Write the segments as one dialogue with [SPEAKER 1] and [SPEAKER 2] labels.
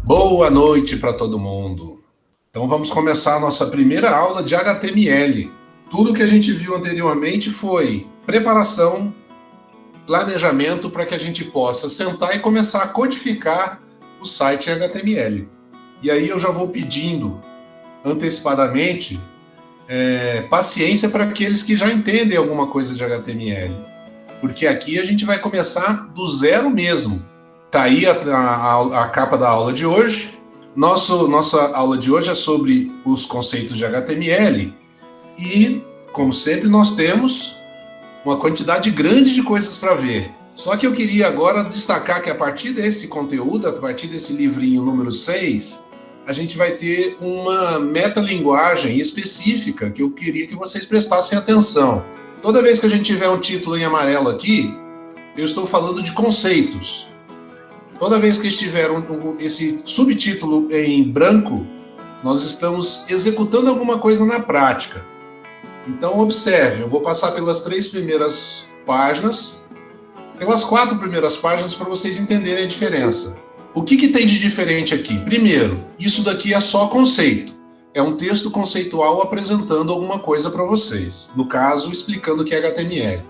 [SPEAKER 1] Boa noite para todo mundo. Então vamos começar a nossa primeira aula de HTML. Tudo que a gente viu anteriormente foi preparação, planejamento para que a gente possa sentar e começar a codificar o site em HTML. E aí eu já vou pedindo antecipadamente paciência para aqueles que já entendem alguma coisa de HTML. Porque aqui a gente vai começar do zero mesmo. Tá aí a capa da aula de hoje. Nossa aula de hoje é sobre os conceitos de HTML e, como sempre, nós temos uma quantidade grande de coisas para ver. Só que eu queria agora destacar que a partir desse conteúdo, a partir desse livrinho número 6, a gente vai ter uma metalinguagem específica que eu queria que vocês prestassem atenção. Toda vez que a gente tiver um título em amarelo aqui, eu estou falando de conceitos. Toda vez que estiver esse subtítulo em branco, nós estamos executando alguma coisa na prática. Então, observe, eu vou passar pelas 3 primeiras páginas, pelas 4 primeiras páginas para vocês entenderem a diferença. O que tem de diferente aqui? Primeiro, isso daqui é só conceito. É um texto conceitual apresentando alguma coisa para vocês. No caso, explicando o que é HTML.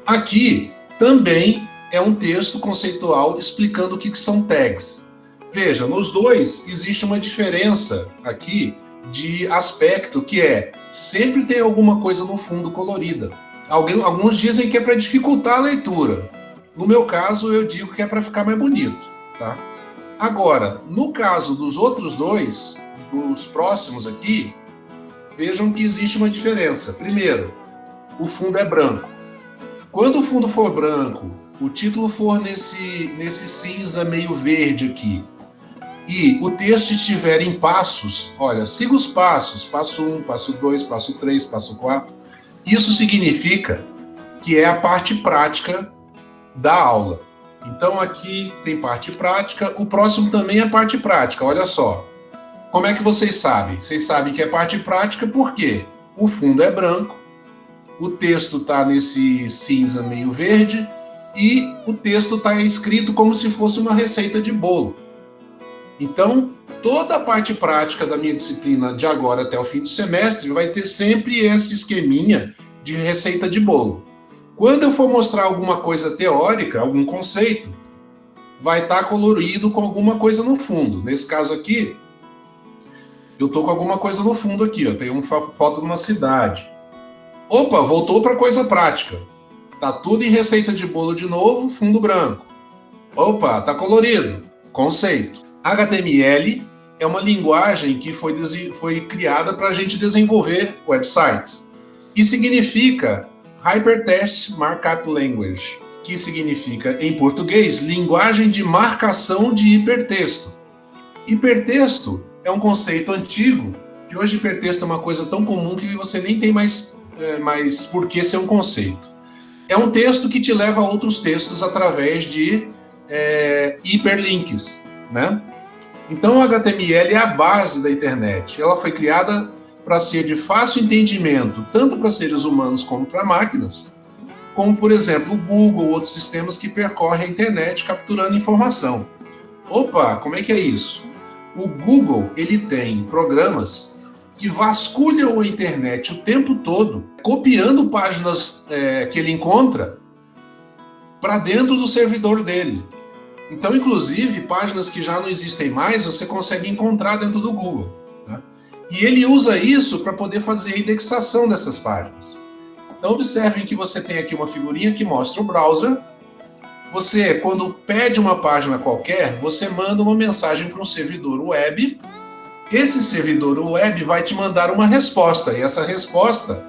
[SPEAKER 1] Aqui, também é um texto conceitual explicando o que são tags. Veja, nos dois existe uma diferença aqui de aspecto, que sempre tem alguma coisa no fundo colorida. Alguns dizem que é para dificultar a leitura. No meu caso, eu digo que é para ficar mais bonito. Tá? Agora, no caso dos outros dois, dos próximos aqui, vejam que existe uma diferença. Primeiro, o fundo é branco. Quando o fundo for branco, o título for nesse cinza meio verde aqui, e o texto estiver em passos, olha, siga os passos, passo 1, passo 2, passo 3, passo 4, isso significa que é a parte prática da aula. Então aqui tem parte prática, o próximo também é parte prática, olha só. Como é que vocês sabem? Vocês sabem que é parte prática porque o fundo é branco, o texto está nesse cinza meio verde, e o texto está escrito como se fosse uma receita de bolo. Então, toda a parte prática da minha disciplina de agora até o fim do semestre vai ter sempre esse esqueminha de receita de bolo. Quando eu for mostrar alguma coisa teórica, algum conceito, vai estar colorido com alguma coisa no fundo. Nesse caso aqui, eu estou com alguma coisa no fundo aqui. Tem uma foto de uma cidade. Opa, voltou para coisa prática. Tá tudo em receita de bolo de novo, fundo branco. Opa, tá colorido. Conceito. HTML é uma linguagem que foi criada para a gente desenvolver websites. E significa Hypertext Markup Language, que significa, em português, linguagem de marcação de hipertexto. Hipertexto é um conceito antigo, que hoje hipertexto é uma coisa tão comum que você nem tem mais por que ser um conceito. É um texto que te leva a outros textos através de hiperlinks, né? Então, o HTML é a base da internet. Ela foi criada para ser de fácil entendimento, tanto para seres humanos como para máquinas, como, por exemplo, o Google ou outros sistemas que percorrem a internet capturando informação. Opa, como é que é isso? O Google, ele tem programas que vasculham a internet o tempo todo, copiando páginas que ele encontra para dentro do servidor dele. Então, inclusive, páginas que já não existem mais, você consegue encontrar dentro do Google. Tá? E ele usa isso para poder fazer a indexação dessas páginas. Então, observem que você tem aqui uma figurinha que mostra o browser. Você, quando pede uma página qualquer, você manda uma mensagem para um servidor web. Esse servidor web vai te mandar uma resposta, e essa resposta,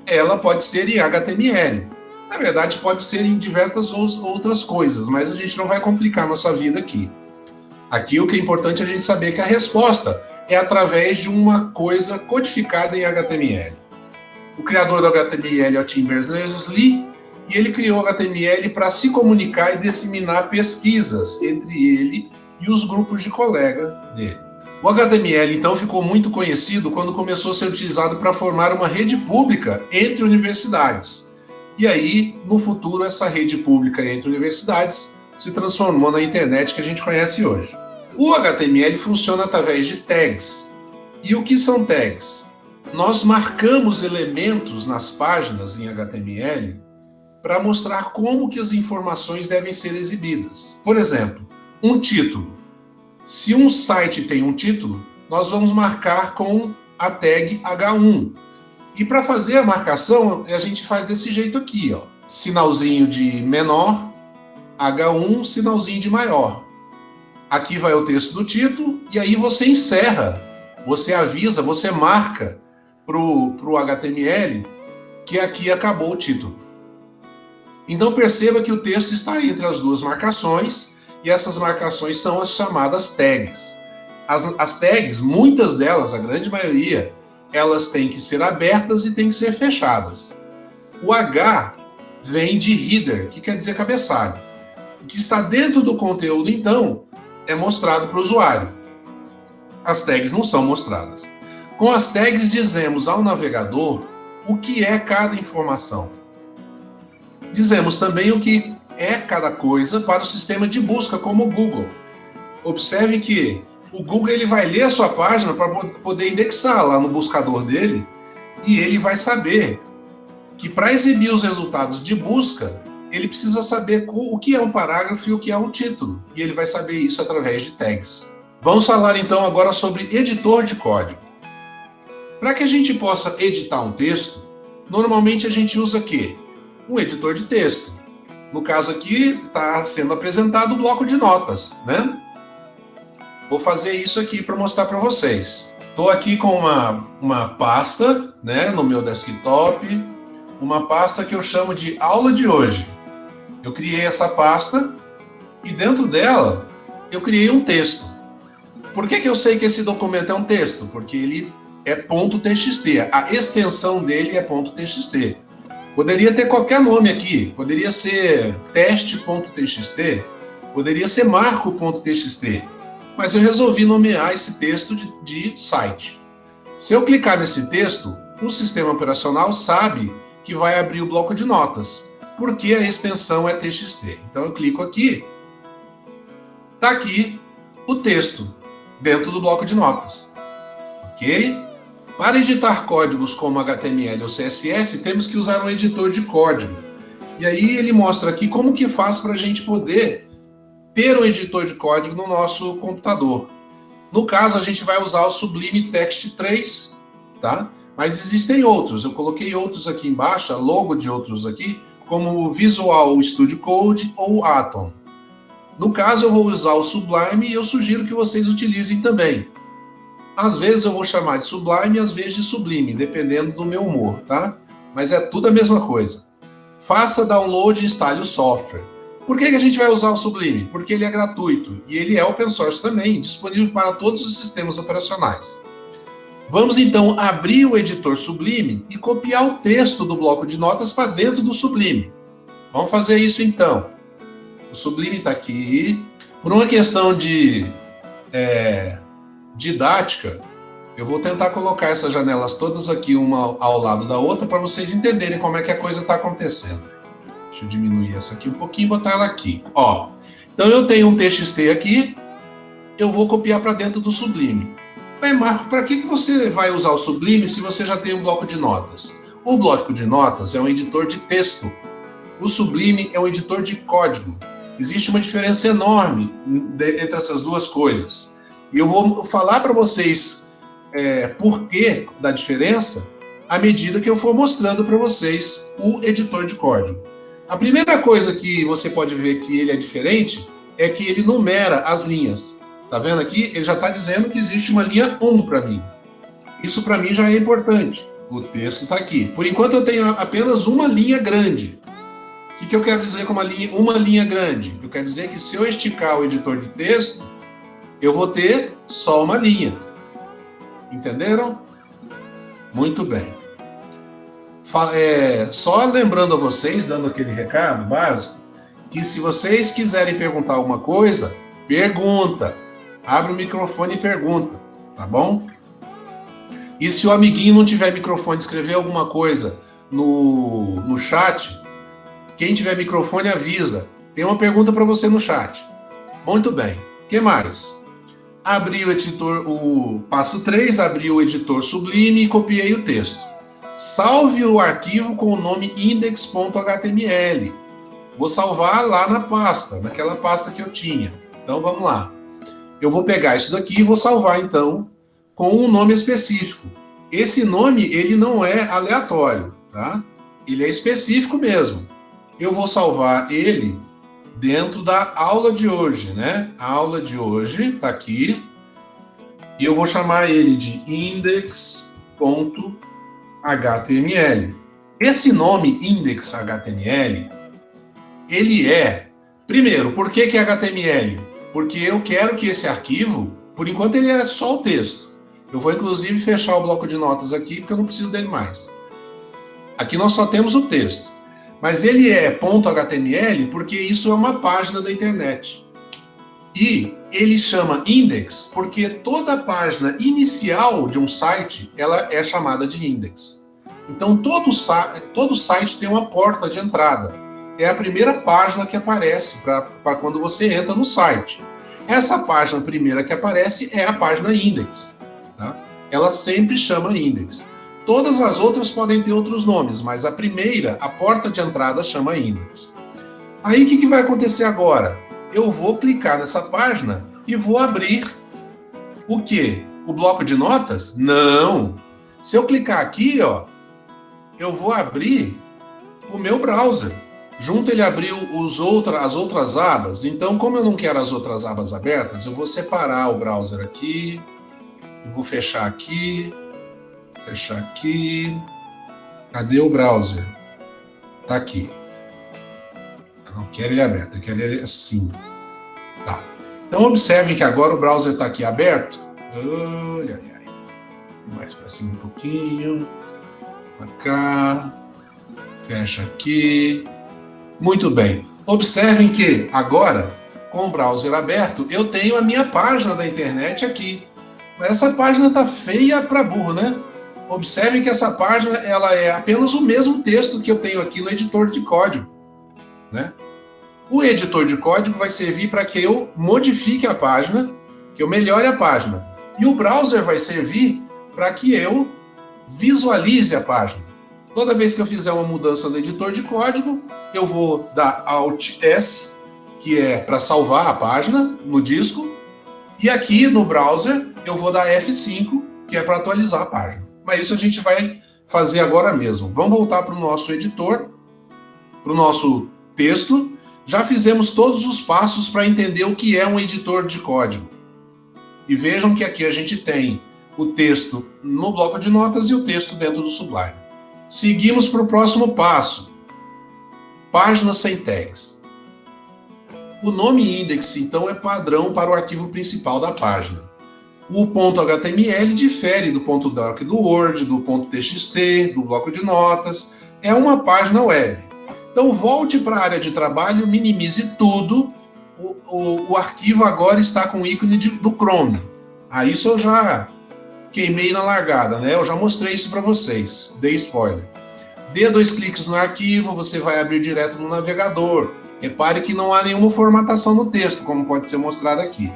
[SPEAKER 1] ela pode ser em HTML. Na verdade, pode ser em diversas outras coisas, mas a gente não vai complicar a nossa vida aqui. Aqui o que é importante é a gente saber que a resposta é através de uma coisa codificada em HTML. O criador do HTML é o Tim Berners-Lee, e ele criou o HTML para se comunicar e disseminar pesquisas entre ele e os grupos de colega dele. O HTML, então, ficou muito conhecido quando começou a ser utilizado para formar uma rede pública entre universidades. E aí, no futuro, essa rede pública entre universidades se transformou na internet que a gente conhece hoje. O HTML funciona através de tags. E o que são tags? Nós marcamos elementos nas páginas em HTML para mostrar como que as informações devem ser exibidas. Por exemplo, um título. Se um site tem um título, nós vamos marcar com a tag H1. E para fazer a marcação, a gente faz desse jeito aqui, ó. Sinalzinho de menor, H1, sinalzinho de maior. Aqui vai o texto do título, e aí você encerra, você avisa, você marca para o HTML que aqui acabou o título. Então perceba que o texto está entre as duas marcações, e essas marcações são as chamadas tags. As tags, muitas delas, a grande maioria, elas têm que ser abertas e têm que ser fechadas. O H vem de header, que quer dizer cabeçalho. O que está dentro do conteúdo, então, é mostrado para o usuário. As tags não são mostradas. Com as tags, dizemos ao navegador o que é cada informação. Dizemos também o que é cada coisa para o sistema de busca, como o Google. Observe que o Google ele vai ler a sua página para poder indexar lá no buscador dele, e ele vai saber que para exibir os resultados de busca, ele precisa saber o que é um parágrafo e o que é um título, e ele vai saber isso através de tags. Vamos falar então agora sobre editor de código. Para que a gente possa editar um texto, normalmente a gente usa o quê? Um editor de texto. No caso aqui, está sendo apresentado o bloco de notas, né? Vou fazer isso aqui para mostrar para vocês. Estou aqui com uma pasta, né, no meu desktop, uma pasta que eu chamo de aula de hoje. Eu criei essa pasta e dentro dela eu criei um texto. Por que eu sei que esse documento é um texto? Porque ele é .txt, a extensão dele é .txt. Poderia ter qualquer nome aqui, poderia ser teste.txt, poderia ser marco.txt, mas eu resolvi nomear esse texto de site. Se eu clicar nesse texto, o sistema operacional sabe que vai abrir o bloco de notas, porque a extensão é txt. Então eu clico aqui, está aqui o texto dentro do bloco de notas, ok? Para editar códigos como HTML ou CSS, temos que usar um editor de código. E aí ele mostra aqui como que faz para a gente poder ter um editor de código no nosso computador. No caso, a gente vai usar o Sublime Text 3, tá? Mas existem outros. Eu coloquei outros aqui embaixo, a logo de outros aqui, como o Visual Studio Code ou Atom. No caso, eu vou usar o Sublime e eu sugiro que vocês utilizem também. Às vezes eu vou chamar de Sublime, às vezes de Sublime, dependendo do meu humor, tá? Mas é tudo a mesma coisa. Faça download e instale o software. Por que a gente vai usar o Sublime? Porque ele é gratuito e ele é open source também, disponível para todos os sistemas operacionais. Vamos então abrir o editor Sublime e copiar o texto do bloco de notas para dentro do Sublime. Vamos fazer isso então. O Sublime está aqui. Por uma questão de didática, eu vou tentar colocar essas janelas todas aqui, uma ao lado da outra, para vocês entenderem como é que a coisa está acontecendo. Deixa eu diminuir essa aqui um pouquinho e botar ela aqui. Ó, então eu tenho um TXT aqui, eu vou copiar para dentro do Sublime. Bem, Marco, para que você vai usar o Sublime se você já tem um bloco de notas? O bloco de notas é um editor de texto. O Sublime é um editor de código. Existe uma diferença enorme entre essas duas coisas. E eu vou falar para vocês por que da diferença à medida que eu for mostrando para vocês o editor de código. A primeira coisa que você pode ver que ele é diferente é que ele numera as linhas. Tá vendo aqui? Ele já está dizendo que existe uma linha 1 para mim. Isso para mim já é importante. O texto está aqui. Por enquanto eu tenho apenas uma linha grande. O que eu quero dizer com uma linha grande? Eu quero dizer que se eu esticar o editor de texto, eu vou ter só uma linha. Entenderam? Muito bem. Só lembrando a vocês, dando aquele recado básico, que se vocês quiserem perguntar alguma coisa, pergunta. Abre o microfone e pergunta. tá bom? E se o amiguinho não tiver microfone, escrever alguma coisa no chat, quem tiver microfone avisa. Tem uma pergunta para você no chat. Muito bem. O que mais? Abri o editor, o passo 3, abri o editor Sublime e copiei o texto. Salve o arquivo com o nome index.html. Vou salvar lá na pasta, naquela pasta que eu tinha. Então vamos lá. Eu vou pegar isso daqui e vou salvar então com um nome específico. Esse nome, ele não é aleatório, tá? Ele é específico mesmo. Eu vou salvar ele dentro da aula de hoje, né? A aula de hoje tá aqui. E eu vou chamar ele de index.html. Esse nome index.html, ele é... Primeiro, por que é HTML? Porque eu quero que esse arquivo, por enquanto ele é só o texto. Eu vou inclusive fechar o bloco de notas aqui, porque eu não preciso dele mais. Aqui nós só temos o texto. Mas ele é .html porque isso é uma página da internet. E ele chama index porque toda página inicial de um site, ela é chamada de index. Então todo site tem uma porta de entrada. É a primeira página que aparece para quando você entra no site. Essa página primeira que aparece é a página index. Tá? Ela sempre chama index. Todas as outras podem ter outros nomes, mas a primeira, a porta de entrada, chama index. Aí o que vai acontecer agora? Eu vou clicar nessa página e vou abrir o quê? O bloco de notas? Não! Se eu clicar aqui, ó, eu vou abrir o meu browser. Junto ele abriu as outras abas. Então, como eu não quero as outras abas abertas, eu vou separar o browser aqui. Eu vou fechar aqui. Fechar aqui. Cadê o browser? Tá aqui. Eu não quero ele aberto, eu quero ele assim. Tá. Então observem que agora o browser está aqui aberto. Ai, ai, ai. Mais para cima um pouquinho. Para cá. Fecha aqui. Muito bem. Observem que agora, com o browser aberto, eu tenho a minha página da internet aqui. Mas essa página está feia para burro, né? Observem que essa página ela é apenas o mesmo texto que eu tenho aqui no editor de código, né? O editor de código vai servir para que eu modifique a página, que eu melhore a página. E o browser vai servir para que eu visualize a página. Toda vez que eu fizer uma mudança no editor de código, eu vou dar Alt S, que é para salvar a página no disco, e aqui no browser eu vou dar F5, que é para atualizar a página. Mas isso a gente vai fazer agora mesmo. Vamos voltar para o nosso editor, para o nosso texto. Já fizemos todos os passos para entender o que é um editor de código. E vejam que aqui a gente tem o texto no bloco de notas e o texto dentro do Sublime. Seguimos para o próximo passo. Página sem tags. O nome index, então, é padrão para o arquivo principal da página. O .html difere do .doc do Word, do .txt, do bloco de notas. É uma página web. Então, volte para a área de trabalho, minimize tudo. O arquivo agora está com o ícone do Chrome. Isso eu já queimei na largada, né? Eu já mostrei isso para vocês. Dei spoiler. Dê 2 cliques no arquivo, você vai abrir direto no navegador. Repare que não há nenhuma formatação no texto, como pode ser mostrado aqui.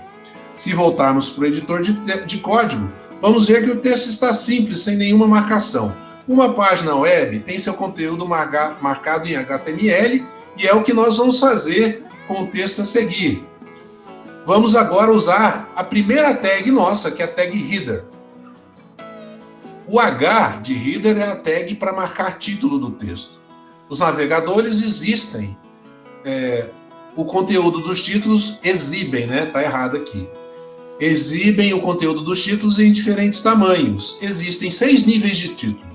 [SPEAKER 1] Se voltarmos para o editor de código, vamos ver que o texto está simples, sem nenhuma marcação. Uma página web tem seu conteúdo marcado em HTML e é o que nós vamos fazer com o texto a seguir. Vamos agora usar a primeira tag nossa, que é a tag header. O H de header é a tag para marcar título do texto. Os navegadores existem. O conteúdo dos títulos exibem, né? Tá errado aqui. Exibem o conteúdo dos títulos em diferentes tamanhos. Existem 6 níveis de título.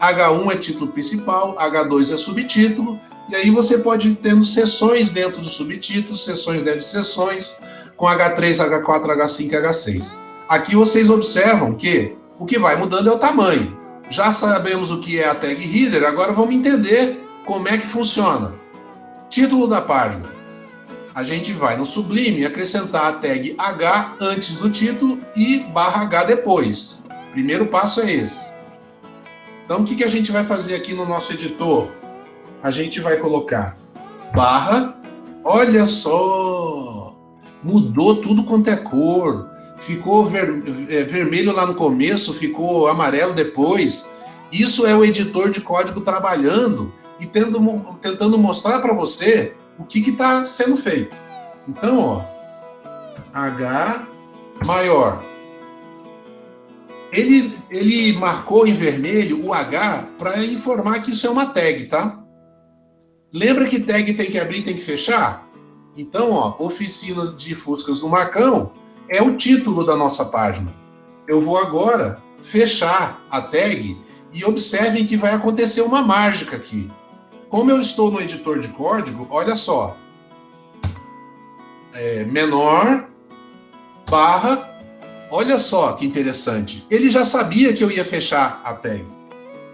[SPEAKER 1] H1 é título principal, H2 é subtítulo, e aí você pode ir tendo seções dentro dos subtítulos, seções dentro de seções, com H3, H4, H5 e H6. Aqui vocês observam que o que vai mudando é o tamanho. Já sabemos o que é a tag header, agora vamos entender como é que funciona. Título da página. a gente vai no Sublime acrescentar a tag H antes do título e /H depois. Primeiro passo é esse. Então, o que a gente vai fazer aqui no nosso editor? A gente vai colocar barra, olha só, mudou tudo quanto é cor, ficou vermelho lá no começo, ficou amarelo depois. Isso é o editor de código trabalhando e tentando mostrar para você o que está sendo feito. Então, ó, H maior. Ele marcou em vermelho o H para informar que isso é uma tag, tá? Lembra que tag tem que abrir e tem que fechar? Então, ó, oficina de Fuscas do Marcão é o título da nossa página. Eu vou agora fechar a tag e observem que vai acontecer uma mágica aqui. Como eu estou no editor de código, olha só. Menor, barra, olha só que interessante. Ele já sabia que eu ia fechar a tag.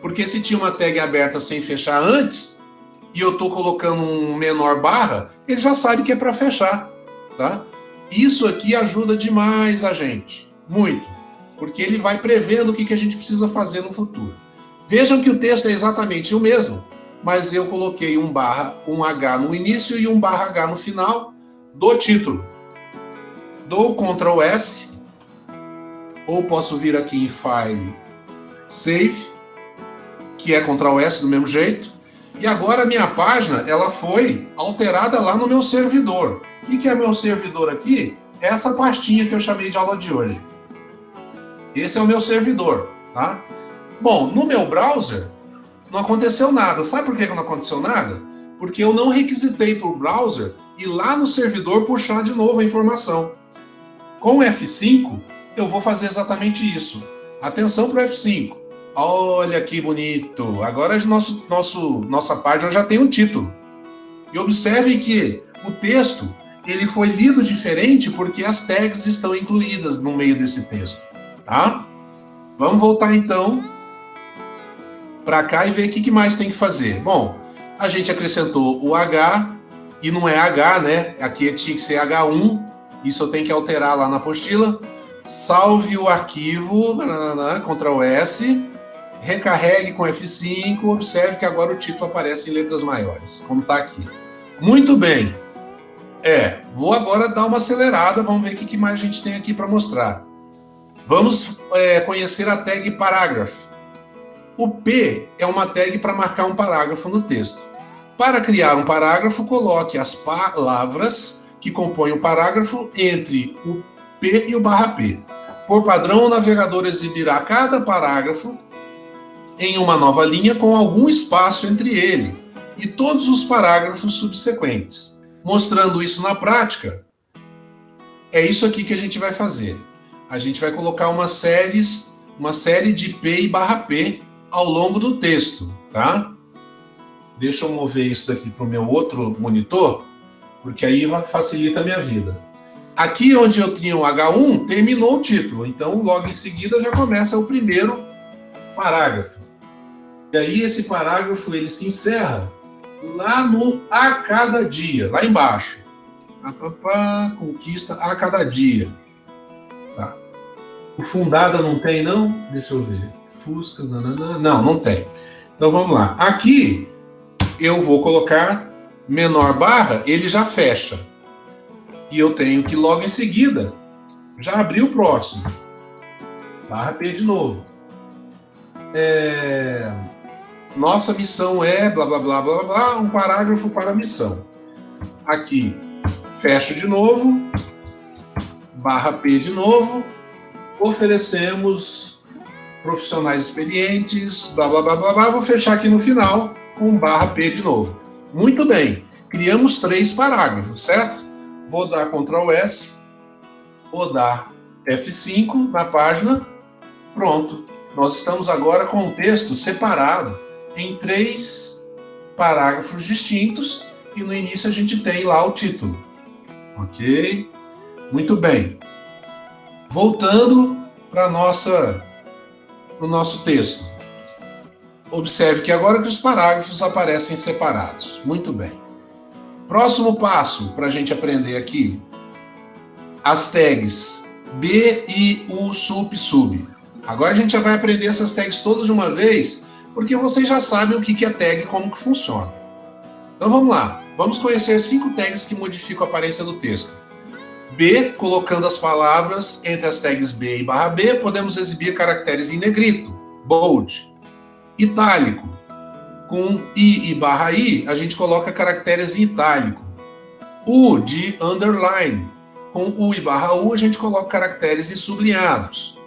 [SPEAKER 1] Porque se tinha uma tag aberta sem fechar antes, e eu estou colocando um menor barra, ele já sabe que é para fechar, tá? Isso aqui ajuda demais a gente, muito, porque ele vai prevendo o que a gente precisa fazer no futuro. Vejam que o texto é exatamente o mesmo, mas eu coloquei um H no início e um /H no final do título. Dou Ctrl S, ou posso vir aqui em File, Save, que é Ctrl S do mesmo jeito. E agora a minha página, ela foi alterada lá no meu servidor. E que é meu servidor aqui? É essa pastinha que eu chamei de aula de hoje. Esse é o meu servidor, tá? Bom, no meu browser, não aconteceu nada. Sabe por que não aconteceu nada? Porque eu não requisitei para o browser ir lá no servidor puxar de novo a informação. Com o F5, eu vou fazer exatamente isso. Atenção para o F5. Olha que bonito! Agora nossa página já tem um título. E observe que o texto ele foi lido diferente porque as tags estão incluídas no meio desse texto, tá? Vamos voltar então para cá e ver o que mais tem que fazer. Bom, a gente acrescentou o H e não é H, né? Aqui tinha que ser H1. Isso eu tenho que alterar lá na apostila. Salve o arquivo, Ctrl S. Recarregue com F5, observe que agora o título aparece em letras maiores, como está aqui. Muito bem. Vou agora dar uma acelerada, vamos ver o que mais a gente tem aqui para mostrar. Vamos conhecer a tag parágrafo. O P é uma tag para marcar um parágrafo no texto. Para criar um parágrafo, coloque as palavras que compõem o parágrafo entre o P e o /P. Por padrão, o navegador exibirá cada parágrafo em uma nova linha com algum espaço entre ele e todos os parágrafos subsequentes. Mostrando isso na prática, é isso aqui que a gente vai fazer. A gente vai colocar uma série de P e /P ao longo do texto, tá? Deixa eu mover isso daqui para o meu outro monitor, porque aí facilita a minha vida. Aqui onde eu tinha o H1, terminou o título, então logo em seguida já começa o primeiro parágrafo. E aí esse parágrafo ele se encerra lá no a cada dia, lá embaixo. Conquista a cada dia. Tá. O fundada não tem, não? Deixa eu ver. Fusca, não tem. Então vamos lá. Aqui eu vou colocar menor barra, ele já fecha. E eu tenho que logo em seguida já abrir o próximo. /P de novo. Nossa missão é blá blá blá blá blá, um parágrafo para a missão. Aqui, fecho de novo, /P de novo, oferecemos profissionais experientes, blá blá blá blá blá, vou fechar aqui no final com /P de novo. Muito bem, criamos 3 parágrafos, certo? Vou dar Ctrl S, vou dar F5 na página, pronto. Nós estamos agora com o texto separado em 3 parágrafos distintos e no início a gente tem lá o título. Ok? Muito bem. Voltando para o nosso texto. Observe que agora que os parágrafos aparecem separados. Muito bem. Próximo passo para a gente aprender aqui, as tags B, I, U, sup, sub. Agora a gente já vai aprender essas tags todas de uma vez, porque vocês já sabem o que é tag e como que funciona. Então vamos lá, vamos conhecer 5 tags que modificam a aparência do texto. B, colocando as palavras entre as tags B e barra B, podemos exibir caracteres em negrito, bold. Itálico, com I e barra I, a gente coloca caracteres em itálico. U de underline, com U e barra U, a gente coloca caracteres em sublinhados.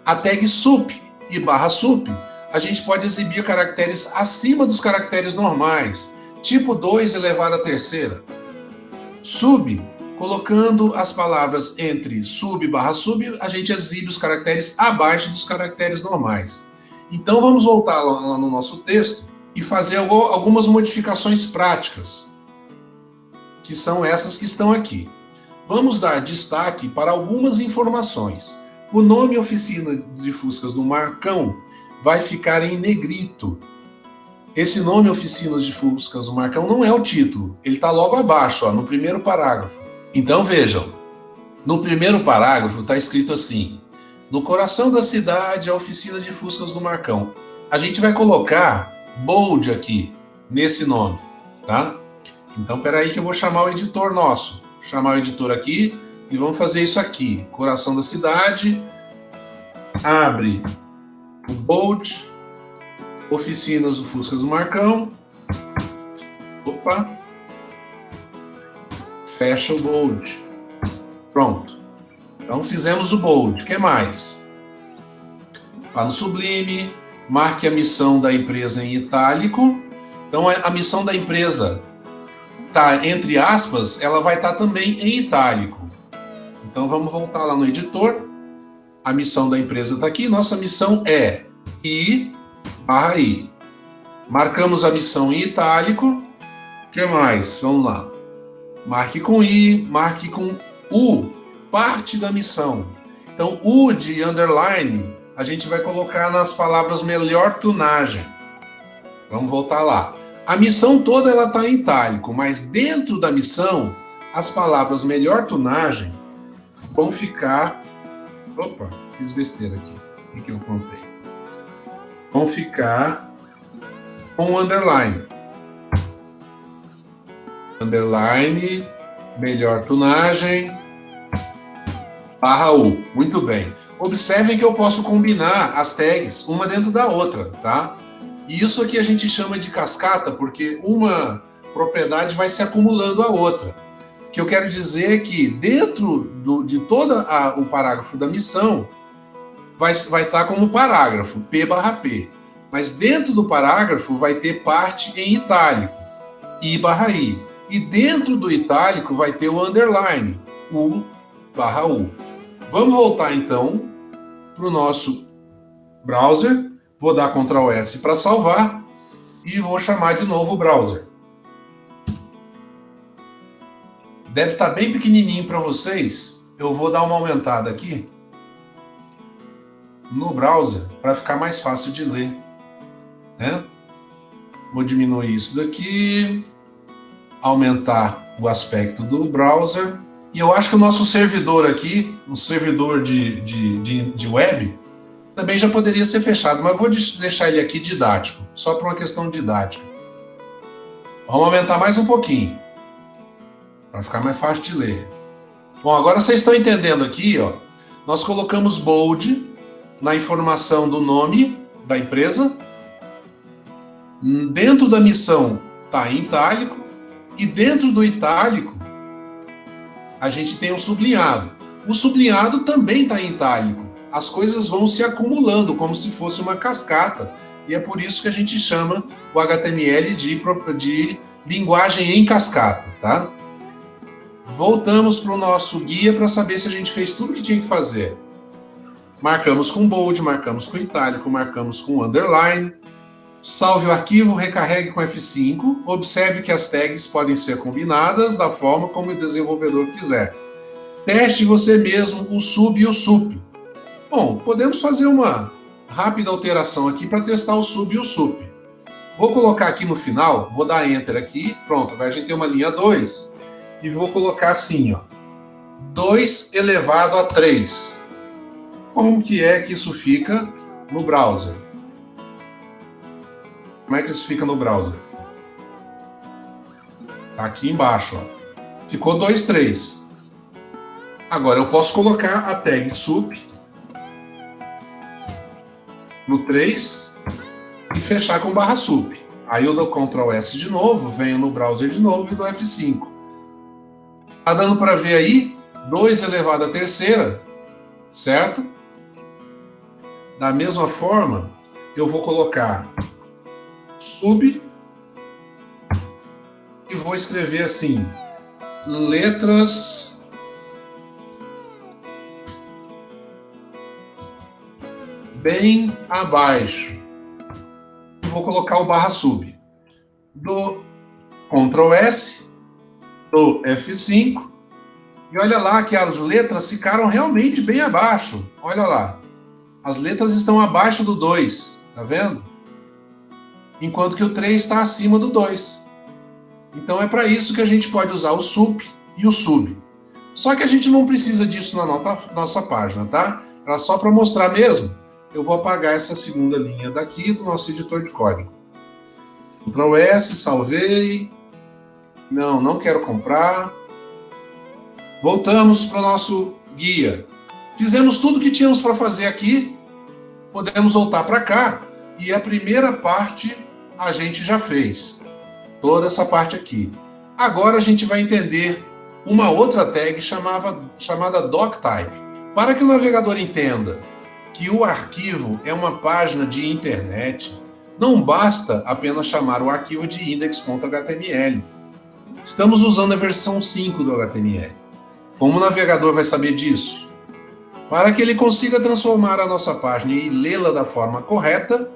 [SPEAKER 1] A tag sup e barra sup, a gente pode exibir caracteres acima dos caracteres normais, tipo 2 elevado à terceira. Sub, colocando as palavras entre sub e barra sub, a gente exibe os caracteres abaixo dos caracteres normais. Então vamos voltar lá no nosso texto e fazer algumas modificações práticas, que são essas que estão aqui. Vamos dar destaque para algumas informações. O nome Oficina de Fuscas do Marcão vai ficar em negrito. Esse nome Oficinas de Fuscas do Marcão não é o título, ele está logo abaixo, ó, no primeiro parágrafo. Então vejam, no primeiro parágrafo está escrito assim: no coração da cidade, a Oficina de Fuscas do Marcão. A gente vai colocar bold aqui, nesse nome, tá? Então peraí que eu vou chamar o editor nosso. Vou chamar o editor aqui e vamos fazer isso aqui. Coração da cidade, abre o bold, Oficinas do Fuscas do Marcão. Opa! Fecha o bold. Pronto. Então fizemos o bold. O que mais? Vá no Sublime, marque a missão da empresa em itálico. Então a missão da empresa tá entre aspas, ela vai estar também em itálico. Então vamos voltar lá no editor. A missão da empresa está aqui. Nossa missão é I barra I. Marcamos a missão em itálico. O que mais? Vamos lá. Marque com I, marque com U, parte da missão. Então, U de underline, a gente vai colocar nas palavras melhor tunagem. Vamos voltar lá. A missão toda ela está em itálico, mas dentro da missão, as palavras melhor tunagem vão ficar... Opa, fiz besteira aqui. O que eu contei? Vão ficar com underline. Underline, melhor tunagem, barra U. Muito bem. Observem que eu posso combinar as tags uma dentro da outra, tá? E isso aqui a gente chama de cascata, porque uma propriedade vai se acumulando à outra. O que eu quero dizer é que dentro de todo o parágrafo da missão, vai estar como parágrafo, P barra P. Mas dentro do parágrafo vai ter parte em itálico, I barra I. E dentro do itálico vai ter o underline, U barra U. Vamos voltar então para o nosso browser. Vou dar Ctrl S para salvar e vou chamar de novo o browser. Deve estar bem pequenininho para vocês. Eu vou dar uma aumentada aqui no browser para ficar mais fácil de ler, né? Vou diminuir isso daqui, aumentar o aspecto do browser. E eu acho que o nosso servidor aqui, um servidor de web, também já poderia ser fechado, mas eu vou deixar ele aqui didático, só por uma questão didática. Vamos aumentar mais um pouquinho, para ficar mais fácil de ler. Bom, agora vocês estão entendendo aqui, ó, nós colocamos bold na informação do nome da empresa, dentro da missão está em itálico, e dentro do itálico a gente tem um sublinhado. O sublinhado também está em itálico. As coisas vão se acumulando como se fosse uma cascata, e é por isso que a gente chama o HTML de linguagem em cascata, tá? Voltamos para o nosso guia para saber se a gente fez tudo o que tinha que fazer. Marcamos com bold, marcamos com itálico, marcamos com underline. Salve o arquivo, recarregue com F5. Observe que as tags podem ser combinadas da forma como o desenvolvedor quiser. Teste você mesmo o sub e o sup. Bom, podemos fazer uma rápida alteração aqui para testar o sub e o sup. Vou colocar aqui no final, vou dar Enter aqui, pronto, agora a gente tem uma linha 2, e vou colocar assim, ó, 2 elevado a 3. Como que é que isso fica no browser? Como é que isso fica no browser? Tá aqui embaixo, ó. Ficou 2, 3. Agora eu posso colocar a tag sup no 3 e fechar com barra sup. Aí eu dou Ctrl S de novo, venho no browser de novo e dou F5. Tá dando para ver aí? 2 elevado à terceira, certo? Da mesma forma, eu vou colocar sub e vou escrever assim, letras bem abaixo. Vou colocar o barra sub. Do Ctrl S, do F5, e olha lá que as letras ficaram realmente bem abaixo. Olha lá. As letras estão abaixo do 2, tá vendo? Enquanto que o 3 está acima do 2. Então é para isso que a gente pode usar o sup e o sub. Só que a gente não precisa disso na nossa página, tá? Era só para mostrar mesmo. Eu vou apagar essa segunda linha daqui do nosso editor de código. Ctrl S, salvei. Não quero comprar. Voltamos para o nosso guia. Fizemos tudo que tínhamos para fazer aqui. Podemos voltar para cá. E a primeira parte a gente já fez. Toda essa parte aqui. Agora a gente vai entender uma outra tag chamada doctype. Para que o navegador entenda que o arquivo é uma página de internet, não basta apenas chamar o arquivo de index.html. Estamos usando a versão 5 do HTML. Como o navegador vai saber disso? Para que ele consiga transformar a nossa página e lê-la da forma correta,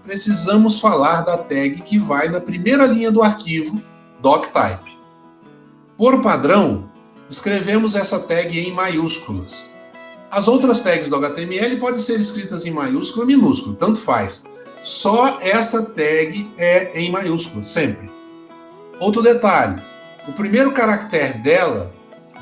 [SPEAKER 1] precisamos falar da tag que vai na primeira linha do arquivo, doctype. Por padrão, escrevemos essa tag em maiúsculas. As outras tags do HTML podem ser escritas em maiúsculo ou minúsculo, tanto faz. Só essa tag é em maiúsculo, sempre. Outro detalhe, o primeiro caractere dela,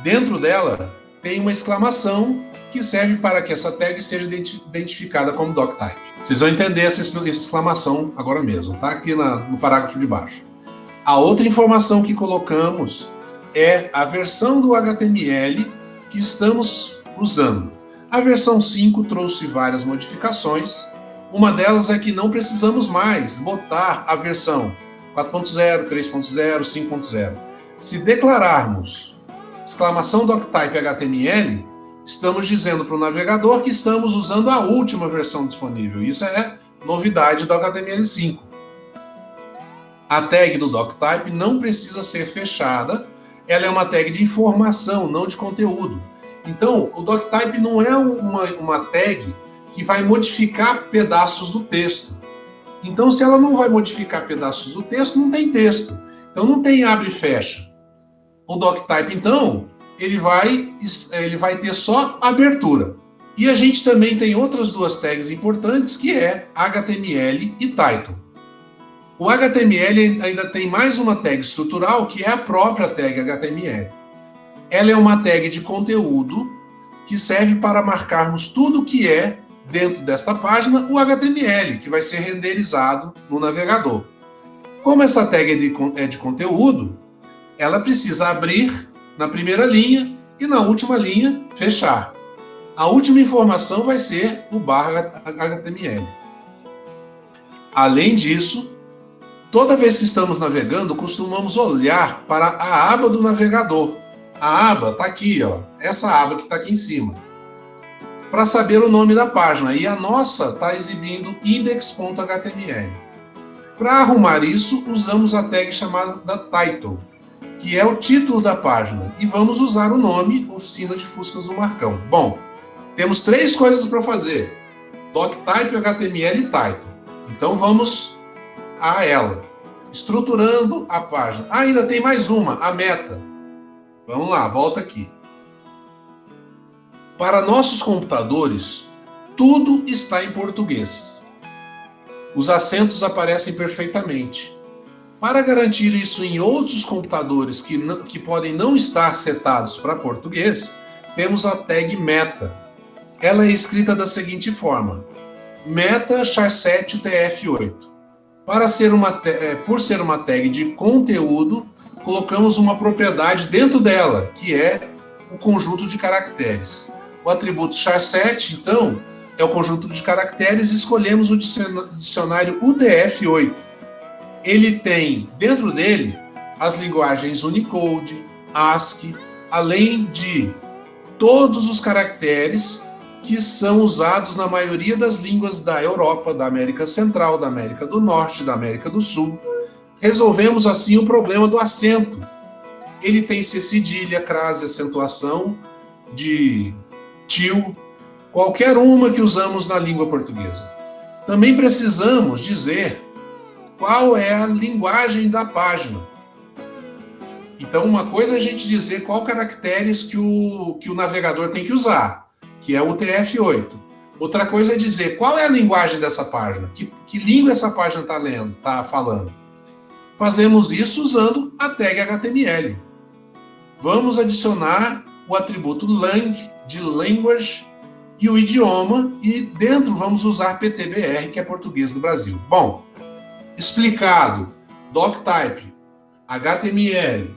[SPEAKER 1] dentro dela, tem uma exclamação que serve para que essa tag seja identificada como doctype. Vocês vão entender essa exclamação agora mesmo, tá? Aqui no parágrafo de baixo. A outra informação que colocamos é a versão do HTML que estamos usando. A versão 5 trouxe várias modificações. Uma delas é que não precisamos mais botar a versão 4.0, 3.0, 5.0. Se declararmos exclamação doctype HTML, estamos dizendo para o navegador que estamos usando a última versão disponível. Isso é novidade do HTML5. A tag do doctype não precisa ser fechada, ela é uma tag de informação, não de conteúdo. Então, o doctype não é uma tag que vai modificar pedaços do texto. Então, se ela não vai modificar pedaços do texto, não tem texto. Então, não tem abre e fecha. O doctype, então, ele vai ter só abertura. E a gente também tem outras duas tags importantes, que é HTML e title. O HTML ainda tem mais uma tag estrutural, que é a própria tag HTML. Ela é uma tag de conteúdo que serve para marcarmos tudo que é, dentro desta página, o HTML, que vai ser renderizado no navegador. Como essa tag é de conteúdo, ela precisa abrir na primeira linha e na última linha fechar. A última informação vai ser o barra HTML. Além disso, toda vez que estamos navegando, costumamos olhar para a aba do navegador. A aba está aqui, ó, essa aba que está aqui em cima, para saber o nome da página. E a nossa está exibindo index.html. Para arrumar isso, usamos a tag chamada title, que é o título da página, e vamos usar o nome Oficina de Fuscas do Marcão. Bom, temos três coisas para fazer: doctype, HTML e title. Então vamos a ela. Estruturando a página. Ah, ainda tem mais uma, a meta. Vamos lá, volta aqui. Para nossos computadores, tudo está em português. os acentos aparecem perfeitamente. Para garantir isso em outros computadores que podem não estar setados para português, temos a tag meta. Ela é escrita da seguinte forma: meta char7 UTF-8. Por ser uma tag de conteúdo, colocamos uma propriedade dentro dela, que é o conjunto de caracteres. O atributo char7, então, é o conjunto de caracteres e escolhemos o dicionário UTF-8. Ele tem, dentro dele, as linguagens Unicode, ASCII, além de todos os caracteres que são usados na maioria das línguas da Europa, da América Central, da América do Norte, da América do Sul. Resolvemos, assim, o problema do acento. Ele tem cedilha, crase, acentuação de tio, qualquer uma que usamos na língua portuguesa. Também precisamos dizer qual é a linguagem da página. Então, uma coisa é a gente dizer qual caracteres que o navegador tem que usar, que é o UTF-8. Outra coisa é dizer qual é a linguagem dessa página, que língua essa página está falando. Fazemos isso usando a tag HTML. Vamos adicionar o atributo lang, de language, e o idioma, e dentro vamos usar PTBR, que é português do Brasil. Bom, explicado, doctype, HTML,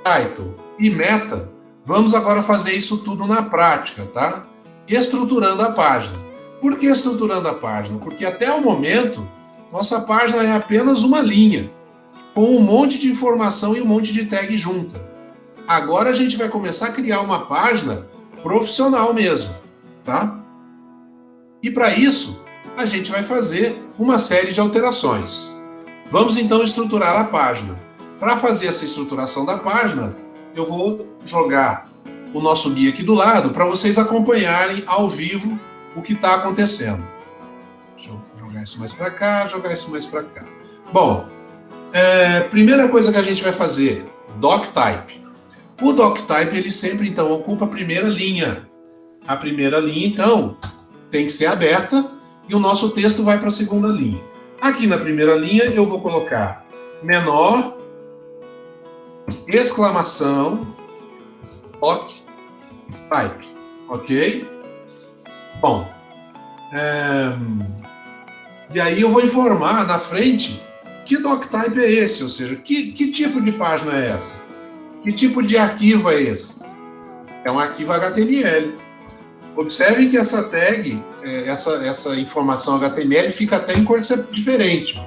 [SPEAKER 1] title e meta, vamos agora fazer isso tudo na prática, tá? Estruturando a página. Por que estruturando a página? Porque até o momento, nossa página é apenas uma linha, com um monte de informação e um monte de tag junta. Agora a gente vai começar a criar uma página profissional mesmo, tá? E para isso, a gente vai fazer uma série de alterações. Vamos então estruturar a página. Para fazer essa estruturação da página, eu vou jogar o nosso guia aqui do lado para vocês acompanharem ao vivo o que está acontecendo. Deixa eu jogar isso mais para cá, jogar isso mais para cá. Bom, primeira coisa que a gente vai fazer, doctype. O doctype, ele sempre, então, ocupa a primeira linha. A primeira linha, então, tem que ser aberta e o nosso texto vai para a segunda linha. Aqui na primeira linha, eu vou colocar menor, exclamação, doctype, ok? Bom, e aí eu vou informar na frente que doctype é esse, ou seja, que tipo de página é essa? Que tipo de arquivo é esse? É um arquivo HTML. Observem que essa tag, essa informação HTML fica até em cor diferente.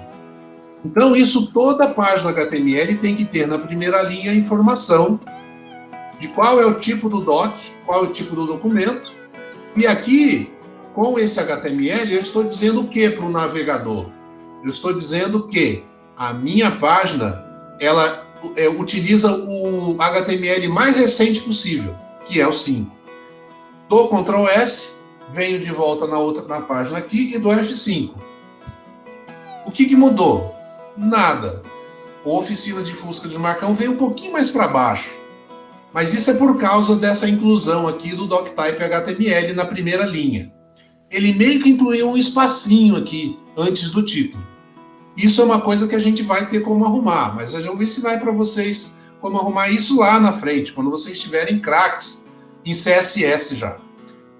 [SPEAKER 1] Então, isso toda página HTML tem que ter na primeira linha a informação de qual é o tipo do doc, qual é o tipo do documento. E aqui, com esse HTML, eu estou dizendo o que para o navegador? Eu estou dizendo que a minha página, ela utiliza o HTML mais recente possível, que é o 5. Dou Ctrl S, venho de volta na página aqui e dou F5. O que mudou? Nada. A oficina de Fusca de Marcão veio um pouquinho mais para baixo. Mas isso é por causa dessa inclusão aqui do doctype HTML na primeira linha. Ele meio que incluiu um espacinho aqui antes do título. Isso é uma coisa que a gente vai ter como arrumar, mas eu já vou ensinar para vocês como arrumar isso lá na frente, quando vocês tiverem craques em CSS já.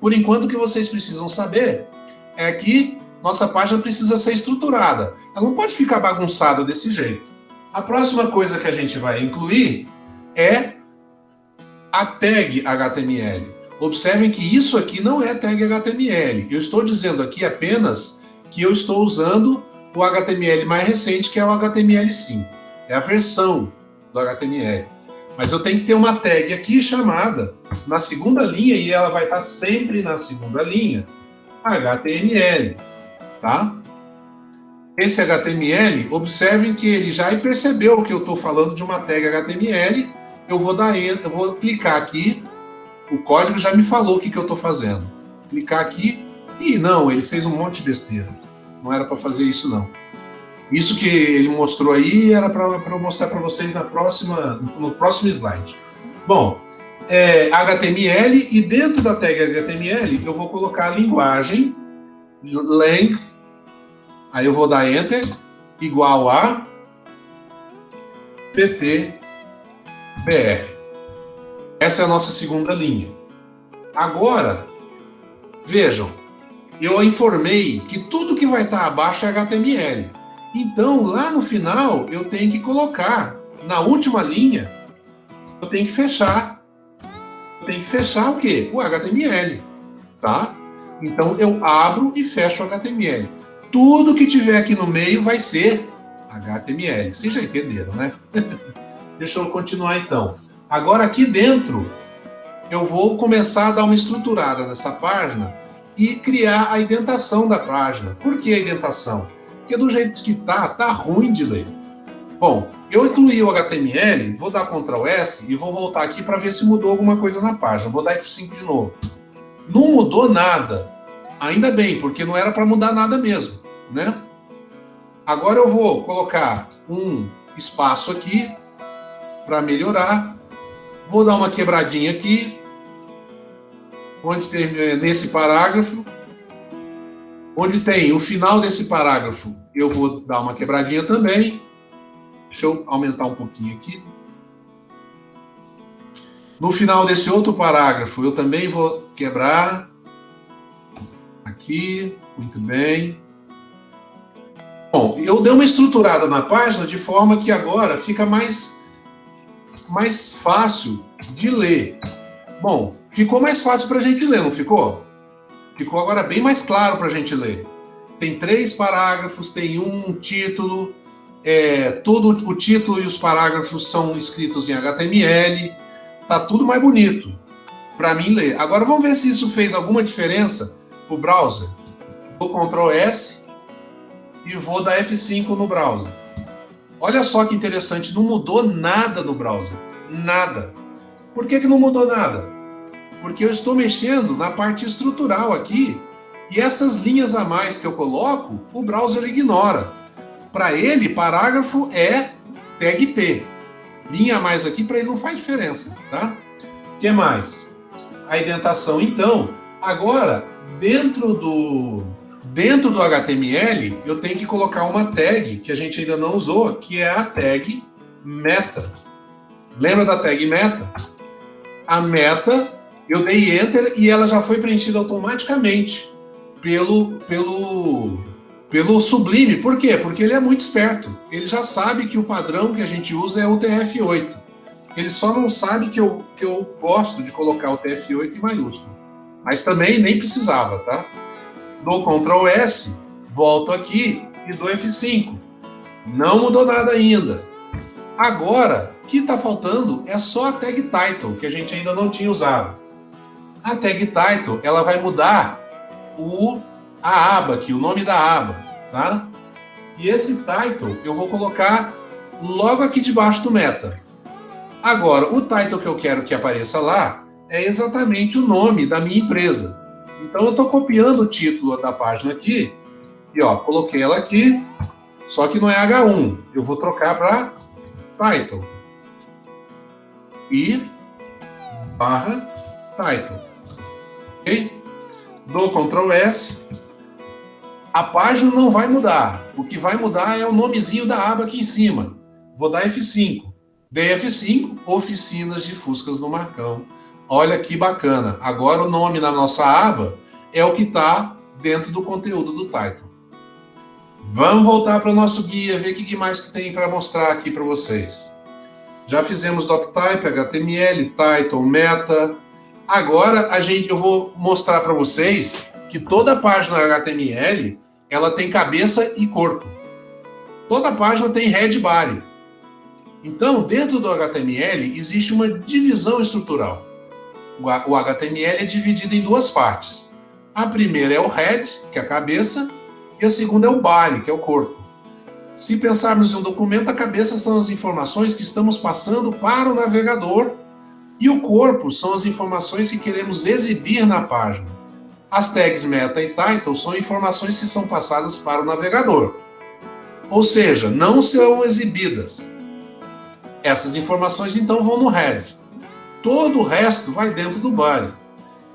[SPEAKER 1] Por enquanto, o que vocês precisam saber é que nossa página precisa ser estruturada. Ela não pode ficar bagunçada desse jeito. A próxima coisa que a gente vai incluir é a tag HTML. Observem que isso aqui não é tag HTML. Eu estou dizendo aqui apenas que eu estou usando o HTML mais recente, que é o HTML5. É a versão do HTML. Mas eu tenho que ter uma tag aqui chamada, na segunda linha, e ela vai estar sempre na segunda linha, HTML. Tá? Esse HTML, observem que ele já percebeu que eu estou falando de uma tag HTML. Eu vou clicar aqui, o código já me falou o que eu estou fazendo. Clicar aqui, e não, ele fez um monte de besteira. Não era para fazer isso, não. Isso que ele mostrou aí era para eu mostrar para vocês no próximo slide. Bom, HTML, e dentro da tag HTML eu vou colocar a linguagem lang, Aí eu vou dar Enter, igual a PTBR. Essa é a nossa segunda linha. Agora, vejam, eu informei que tudo que vai estar abaixo é HTML. Então, lá no final, eu tenho que colocar, na última linha, eu tenho que fechar. Eu tenho que fechar o quê? O HTML, tá? Então, eu abro e fecho o HTML. Tudo que tiver aqui no meio vai ser HTML. Vocês já entenderam, né? Deixa eu continuar, então. Agora, aqui dentro, eu vou começar a dar uma estruturada nessa página e criar a indentação da página. Por que a indentação? Porque do jeito que tá ruim de ler. Bom, eu incluí o HTML, vou dar Ctrl S e vou voltar aqui para ver se mudou alguma coisa na página. Vou dar F5 de novo. Não mudou nada. Ainda bem, porque não era para mudar nada mesmo, né? Agora eu vou colocar um espaço aqui para melhorar. Vou dar uma quebradinha aqui, onde tem nesse parágrafo. Onde tem o final desse parágrafo, eu vou dar uma quebradinha também. Deixa eu aumentar um pouquinho aqui. No final desse outro parágrafo, eu também vou quebrar. Aqui, muito bem. Bom, eu dei uma estruturada na página de forma que agora fica mais fácil de ler. Bom, ficou mais fácil para a gente ler, não ficou? Ficou agora bem mais claro para a gente ler. Tem 3 parágrafos, tem um título, todo o título e os parágrafos são escritos em HTML, tá tudo mais bonito para mim ler. Agora vamos ver se isso fez alguma diferença para o browser. Vou Ctrl S e vou dar F5 no browser. Olha só que interessante, não mudou nada no browser. Nada. Por que não mudou nada? Porque eu estou mexendo na parte estrutural aqui e essas linhas a mais que eu coloco, o browser ignora. Para ele, parágrafo é tag P. Linha a mais aqui para ele não faz diferença, tá? O que mais? A indentação, então. Agora, dentro do HTML, eu tenho que colocar uma tag que a gente ainda não usou, que é a tag meta. Lembra da tag meta? A meta, eu dei Enter e ela já foi preenchida automaticamente pelo Sublime. Por quê? Porque ele é muito esperto. Ele já sabe que o padrão que a gente usa é o TF8. Ele só não sabe que eu gosto de colocar o TF8 em maiúsculo. Mas também nem precisava, tá? Dou Ctrl S, volto aqui e dou F5. Não mudou nada ainda. Agora, o que está faltando é só a tag title, que a gente ainda não tinha usado. A tag title, ela vai mudar a aba aqui, o nome da aba, tá? E esse title eu vou colocar logo aqui debaixo do meta. Agora, o title que eu quero que apareça lá é exatamente o nome da minha empresa. Então eu estou copiando o título da página aqui e ó, coloquei ela aqui, só que não é H1. Eu vou trocar para title e barra title. Ok? Dou Ctrl S. A página não vai mudar. O que vai mudar é o nomezinho da aba aqui em cima. Vou dar F5. Dei F5, oficinas de Fuscas no Marcão. Olha que bacana. Agora o nome na nossa aba é o que está dentro do conteúdo do title. Vamos voltar para o nosso guia, ver o que mais que tem para mostrar aqui para vocês. Já fizemos doctype, HTML, title, meta. Agora eu vou mostrar para vocês que toda página HTML ela tem cabeça e corpo. Toda página tem head body. Então, dentro do HTML existe uma divisão estrutural. O HTML é dividido em 2 partes. A primeira é o head, que é a cabeça, e a segunda é o body, que é o corpo. Se pensarmos em um documento, a cabeça são as informações que estamos passando para o navegador e o corpo são as informações que queremos exibir na página. As tags meta e title são informações que são passadas para o navegador. Ou seja, não são exibidas. Essas informações então vão no head. Todo o resto vai dentro do body.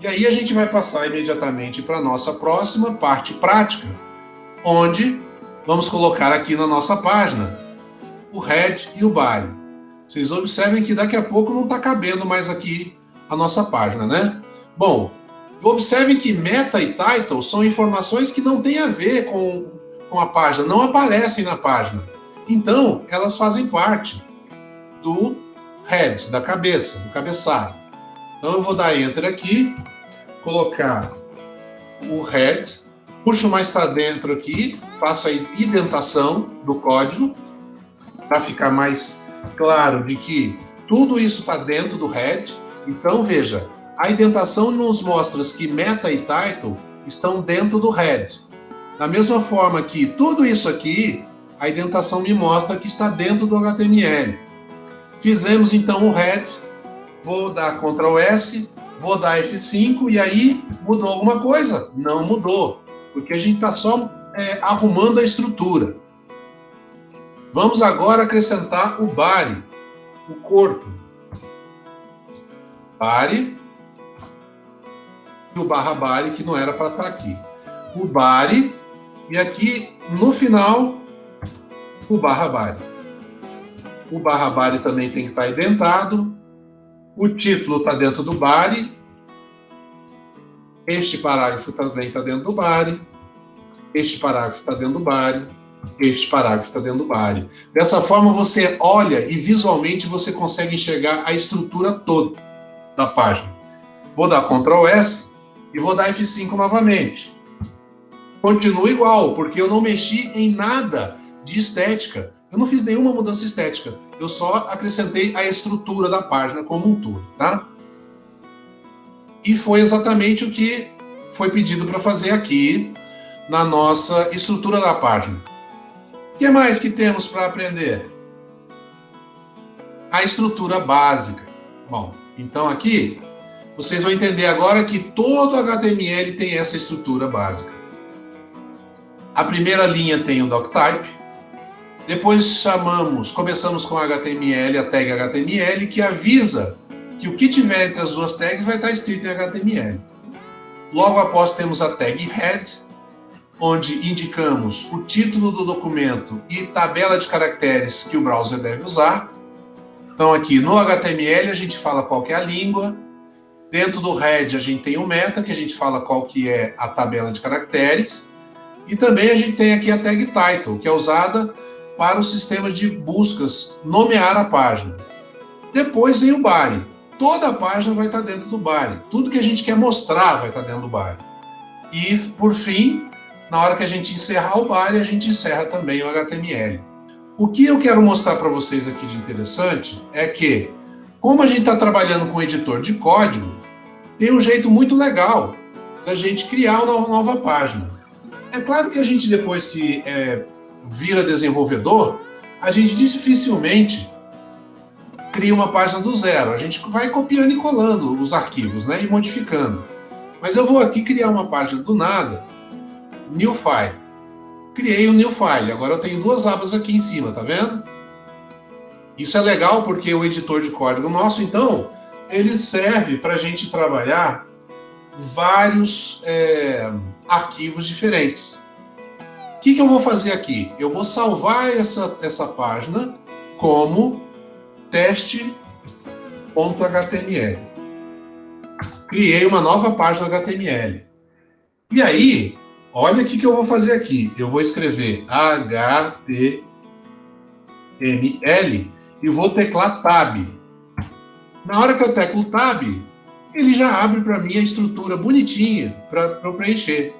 [SPEAKER 1] E aí a gente vai passar imediatamente para a nossa próxima parte prática, onde Vamos colocar aqui na nossa página o head e o body. Vocês observem que daqui a pouco não está cabendo mais aqui a nossa página, né? Bom, observem que meta e title são informações que não têm a ver com a página, não aparecem na página. Então, elas fazem parte do head, da cabeça, do cabeçalho. Então, eu vou dar Enter aqui, colocar o head, puxo mais para dentro aqui, faço a indentação do código, para ficar mais claro de que tudo isso está dentro do head. Então, veja, a indentação nos mostra que meta e title estão dentro do head. Da mesma forma que tudo isso aqui, a indentação me mostra que está dentro do HTML. Fizemos então o head, vou dar Ctrl S, vou dar F5 e aí mudou alguma coisa? Não mudou, porque a gente está só arrumando a estrutura. Vamos agora acrescentar o body, o corpo. Body e o barra body, que não era para estar aqui. O body e aqui no final o barra body. O barra body também tem que estar indentado. O título está dentro do body. Este parágrafo também está dentro do body. Este parágrafo está dentro do body. Este parágrafo está dentro do body. Dessa forma você olha e visualmente você consegue enxergar a estrutura toda da página. Vou dar Ctrl S e vou dar F5 novamente. Continua igual, porque eu não mexi em nada de estética. Eu não fiz nenhuma mudança estética. Eu só acrescentei a estrutura da página como um todo, tá? E foi exatamente o que foi pedido para fazer aqui na nossa estrutura da página. O que mais que temos para aprender? A estrutura básica. Bom, então aqui vocês vão entender agora que todo HTML tem essa estrutura básica. A primeira linha tem o doctype. Depois começamos com HTML, a tag HTML, que avisa que o que tiver entre as duas tags vai estar escrito em HTML. Logo após temos a tag head, onde indicamos o título do documento e tabela de caracteres que o browser deve usar. Então aqui no HTML a gente fala qual que é a língua. Dentro do head a gente tem o meta, que a gente fala qual que é a tabela de caracteres. E também a gente tem aqui a tag title, que é usada para o sistema de buscas nomear a página. Depois vem o body. Toda a página vai estar dentro do body. Tudo que a gente quer mostrar vai estar dentro do body. E, por fim, na hora que a gente encerrar o body, a gente encerra também o HTML. O que eu quero mostrar para vocês aqui de interessante é que, como a gente está trabalhando com editor de código, tem um jeito muito legal da gente criar uma nova página. É claro que a gente, depois que vira desenvolvedor, a gente dificilmente cria uma página do zero. A gente vai copiando e colando os arquivos, né, e modificando. Mas eu vou aqui criar uma página do nada, New File. Criei um New File. Agora eu tenho duas abas aqui em cima, tá vendo? Isso é legal porque o editor de código nosso, então, ele serve para a gente trabalhar vários arquivos diferentes. O que eu vou fazer aqui? Eu vou salvar essa página como teste.html. Criei uma nova página HTML. E aí, olha o que eu vou fazer aqui. Eu vou escrever HTML e vou teclar Tab. Na hora que eu teclo Tab, ele já abre para mim a estrutura bonitinha para eu preencher.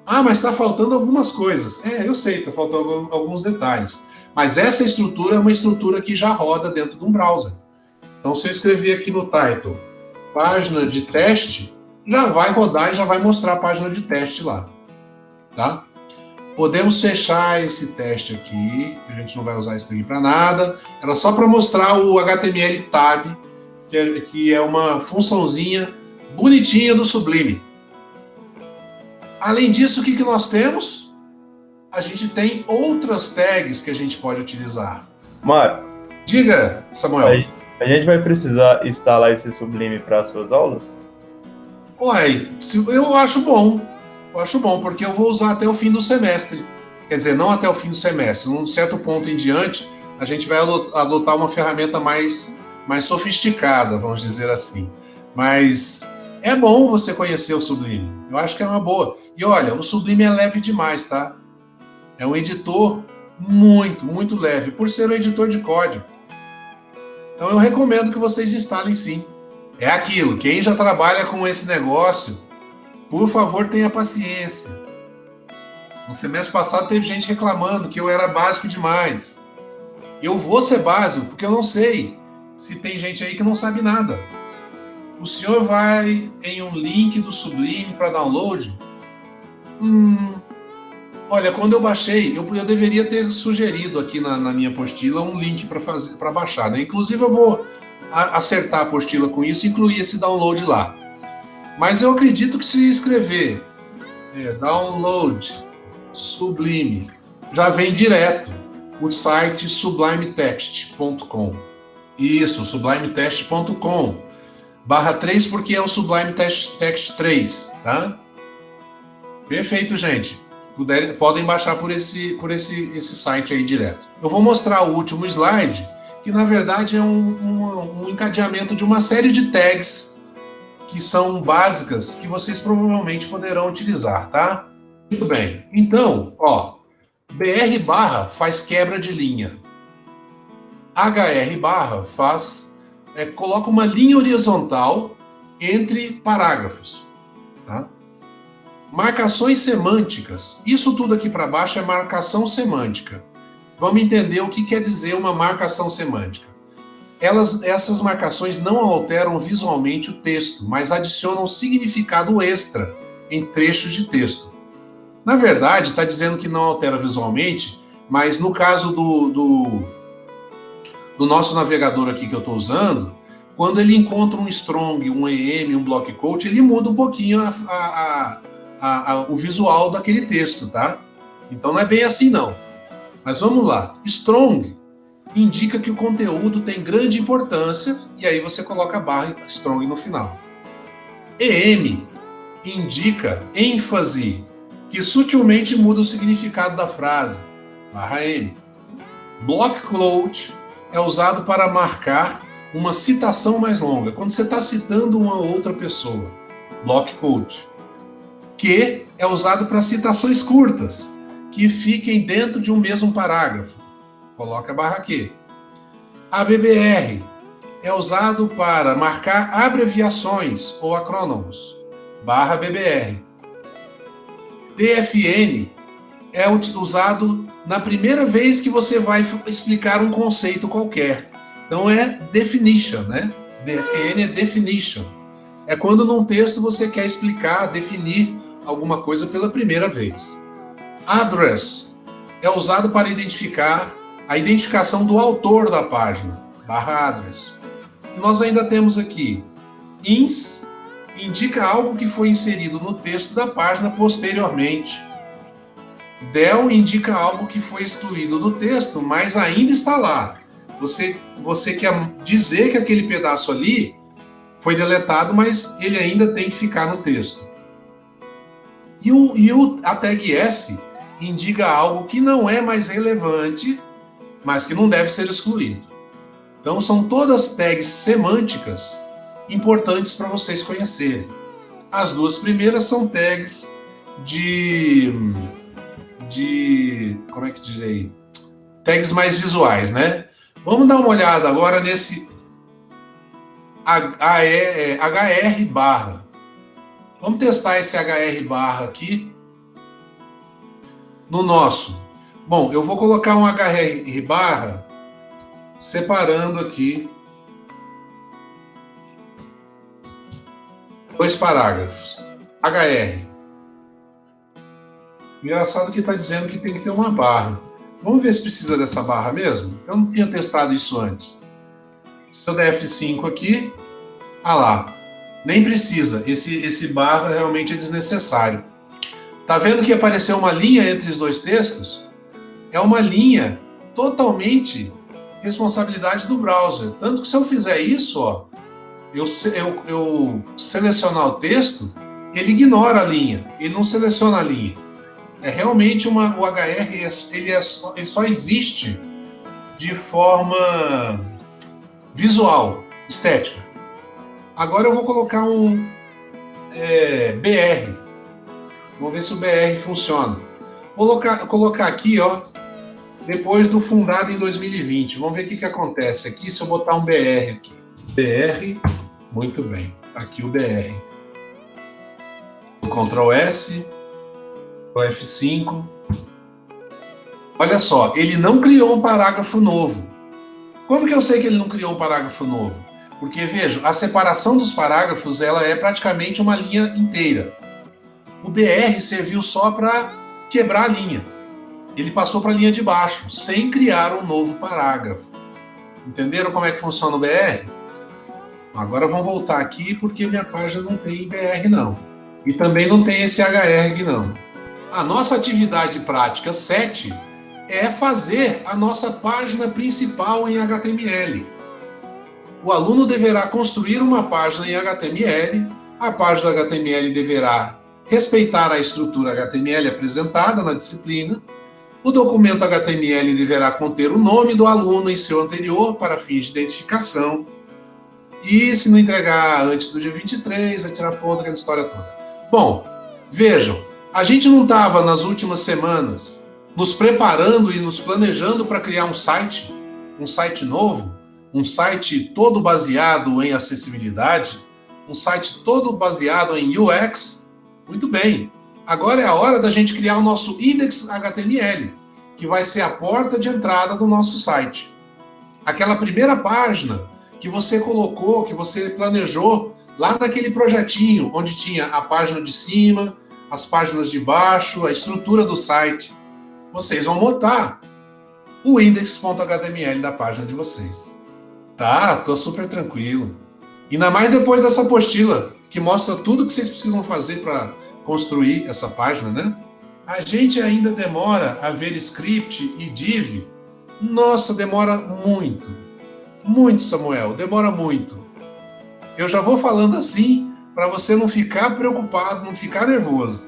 [SPEAKER 1] Ah, mas está faltando algumas coisas. Eu sei, está faltando alguns detalhes. Mas essa estrutura é uma estrutura que já roda dentro de um browser. Então, se eu escrever aqui no title, página de teste, já vai rodar e já vai mostrar a página de teste lá. Tá? Podemos fechar esse teste aqui, que a gente não vai usar isso daqui para nada. Era só para mostrar o HTML Tab, que é uma funçãozinha bonitinha do Sublime. Além disso, o que nós temos? A gente tem outras tags que a gente pode utilizar.
[SPEAKER 2] Mário.
[SPEAKER 1] Diga, Samuel.
[SPEAKER 2] A gente vai precisar instalar esse Sublime para as suas aulas?
[SPEAKER 1] Ué, eu acho bom. Eu acho bom, porque eu vou usar até o fim do semestre. Quer dizer, não até o fim do semestre. Num certo ponto em diante, a gente vai adotar uma ferramenta mais sofisticada, vamos dizer assim. Mas é bom você conhecer o Sublime. Eu acho que é uma boa. E olha, o Sublime é leve demais, tá? É um editor muito leve, por ser um editor de código. Então eu recomendo que vocês instalem sim. É aquilo, quem já trabalha com esse negócio, por favor, tenha paciência. No semestre passado teve gente reclamando que eu era básico demais. Eu vou ser básico porque eu não sei se tem gente aí que não sabe nada. O senhor vai em um link do Sublime para download? Olha, quando eu baixei, eu deveria ter sugerido aqui na minha apostila um link para baixar, né? Inclusive eu vou acertar a apostila com isso e incluir esse download lá. Mas eu acredito que se escrever download Sublime, já vem direto o site sublimetext.com. Isso, sublimetext.com /3, porque é o Sublime Text 3, tá? Perfeito, gente. Podem baixar por esse site aí direto. Eu vou mostrar o último slide, que na verdade é um encadeamento de uma série de tags que são básicas, que vocês provavelmente poderão utilizar, tá? Muito bem. Então, BR/ faz quebra de linha. HR/ coloca uma linha horizontal entre parágrafos, tá? Marcações semânticas. Isso tudo aqui para baixo é marcação semântica. Vamos entender o que quer dizer uma marcação semântica. Essas marcações não alteram visualmente o texto, mas adicionam significado extra em trechos de texto. Na verdade, está dizendo que não altera visualmente, mas no caso do nosso navegador aqui que eu estou usando, quando ele encontra um strong, um EM, um block quote, ele muda um pouquinho o visual daquele texto, tá? Então não é bem assim não. Mas vamos lá. Strong indica que o conteúdo tem grande importância e aí você coloca a barra strong no final. EM indica ênfase, que sutilmente muda o significado da frase, barra M. Block quote é usado para marcar uma citação mais longa, quando você está citando uma outra pessoa. Block quote. Que é usado para citações curtas, que fiquem dentro de um mesmo parágrafo. Coloca a barra Q. ABBR é usado para marcar abreviações ou acrônimos. Barra BBR. TFN é usado na primeira vez que você vai explicar um conceito qualquer. Então é definition, né? DFN é definition. É quando num texto você quer explicar, definir alguma coisa pela primeira vez. Address é usado para identificar a identificação do autor da página, barra address. E nós ainda temos aqui ins, indica algo que foi inserido no texto da página posteriormente. Del indica algo que foi excluído do texto, mas ainda está lá. Você quer dizer que aquele pedaço ali foi deletado, mas ele ainda tem que ficar no texto. A tag S indica algo que não é mais relevante, mas que não deve ser excluído. Então são todas tags semânticas importantes para vocês conhecerem. As duas primeiras são tags como é que direi? Tags mais visuais, né? Vamos dar uma olhada agora nesse HR/. Vamos testar esse HR/ aqui no nosso. Bom, eu vou colocar um HR/ separando aqui 2 parágrafos. HR. Engraçado que está dizendo que tem que ter uma barra. Vamos ver se precisa dessa barra mesmo? Eu não tinha testado isso antes. Se eu der F5 aqui, lá. Nem precisa. Esse barra realmente é desnecessário. Tá vendo que apareceu uma linha entre os dois textos? É uma linha totalmente responsabilidade do browser. Tanto que se eu fizer isso, eu selecionar o texto, ele ignora a linha. Ele não seleciona a linha. É realmente o HR, ele só existe de forma visual, estética. Agora eu vou colocar um BR. Vamos ver se o BR funciona. Vou colocar aqui, ó, depois do fundado em 2020. Vamos ver o que acontece aqui se eu botar um BR aqui. BR, muito bem. Aqui o BR. Ctrl S, o F5. Olha só, ele não criou um parágrafo novo. Como que eu sei que ele não criou um parágrafo novo? Porque, veja, a separação dos parágrafos ela é praticamente uma linha inteira. O BR serviu só para quebrar a linha. Ele passou para a linha de baixo, sem criar um novo parágrafo. Entenderam como é que funciona o BR? Agora vamos voltar aqui, porque minha página não tem BR, não. E também não tem esse HR aqui, não. A nossa atividade prática 7 é fazer a nossa página principal em HTML. O aluno deverá construir uma página em HTML. A página HTML deverá respeitar a estrutura HTML apresentada na disciplina. O documento HTML deverá conter o nome do aluno em seu anterior para fins de identificação. E se não entregar antes do dia 23, vai tirar ponto, aquela história toda. Bom, vejam, a gente não estava nas últimas semanas nos preparando e nos planejando para criar um site novo, um site todo baseado em acessibilidade, um site todo baseado em UX? Muito bem. Agora é a hora da gente criar o nosso index HTML, que vai ser a porta de entrada do nosso site. Aquela primeira página que você colocou, que você planejou lá naquele projetinho, onde tinha a página de cima, as páginas de baixo, a estrutura do site. Vocês vão montar o index.html da página de vocês. Tá, tô super tranquilo. Ainda mais depois dessa apostila, que mostra tudo que vocês precisam fazer para construir essa página, né? A gente ainda demora a ver script e div. Nossa, demora muito. Muito, Samuel, demora muito. Eu já vou falando assim para você não ficar preocupado, não ficar nervoso.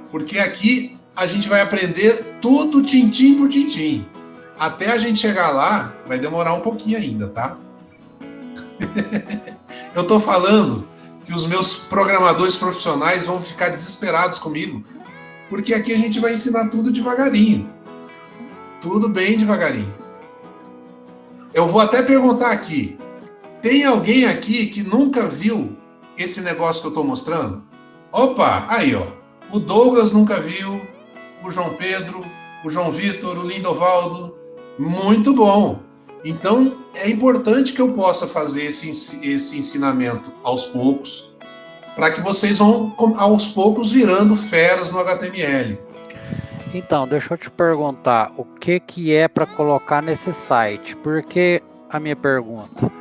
[SPEAKER 1] Porque aqui a gente vai aprender tudo tintim por tintim. Até a gente chegar lá, vai demorar um pouquinho ainda, tá? Eu tô falando que os meus programadores profissionais vão ficar desesperados comigo, porque aqui a gente vai ensinar tudo devagarinho. Tudo bem devagarinho. Eu vou até perguntar aqui, tem alguém aqui que nunca viu esse negócio que eu tô mostrando? Opa, aí ó, o Douglas nunca viu, o João Pedro, o João Vitor, o Lindovaldo, muito bom. Então, é importante que eu possa fazer esse ensinamento aos poucos, para que vocês vão, aos poucos, virando feras no HTML.
[SPEAKER 3] Então, deixa eu te perguntar, o que é para colocar nesse site? Porque a minha pergunta,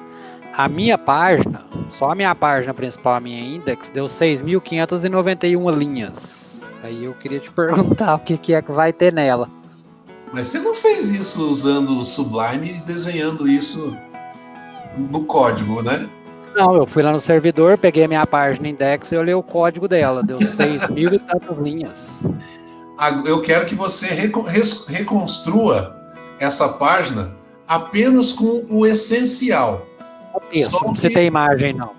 [SPEAKER 3] a minha página, só a minha página principal, a minha index, deu 6.591 linhas. Aí eu queria te perguntar o que é que vai ter nela.
[SPEAKER 1] Mas você não fez isso usando o Sublime e desenhando isso no código, né?
[SPEAKER 3] Não, eu fui lá no servidor, peguei a minha página index e olhei o código dela, deu 6.000 e tantas linhas.
[SPEAKER 1] Eu quero que você reconstrua essa página apenas com o essencial.
[SPEAKER 3] O texto, não precisa ter imagem, não.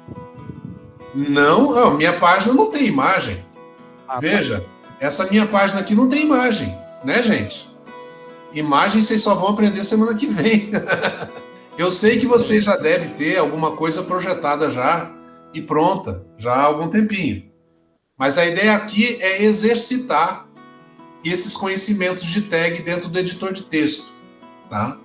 [SPEAKER 1] Não, minha página não tem imagem. Veja,
[SPEAKER 3] Tá.
[SPEAKER 1] essa minha página aqui não tem imagem, né, gente? Imagem vocês só vão aprender semana que vem. Eu sei que você já deve ter alguma coisa projetada já e pronta, já há algum tempinho. Mas a ideia aqui é exercitar esses conhecimentos de tag dentro do editor de texto, tá?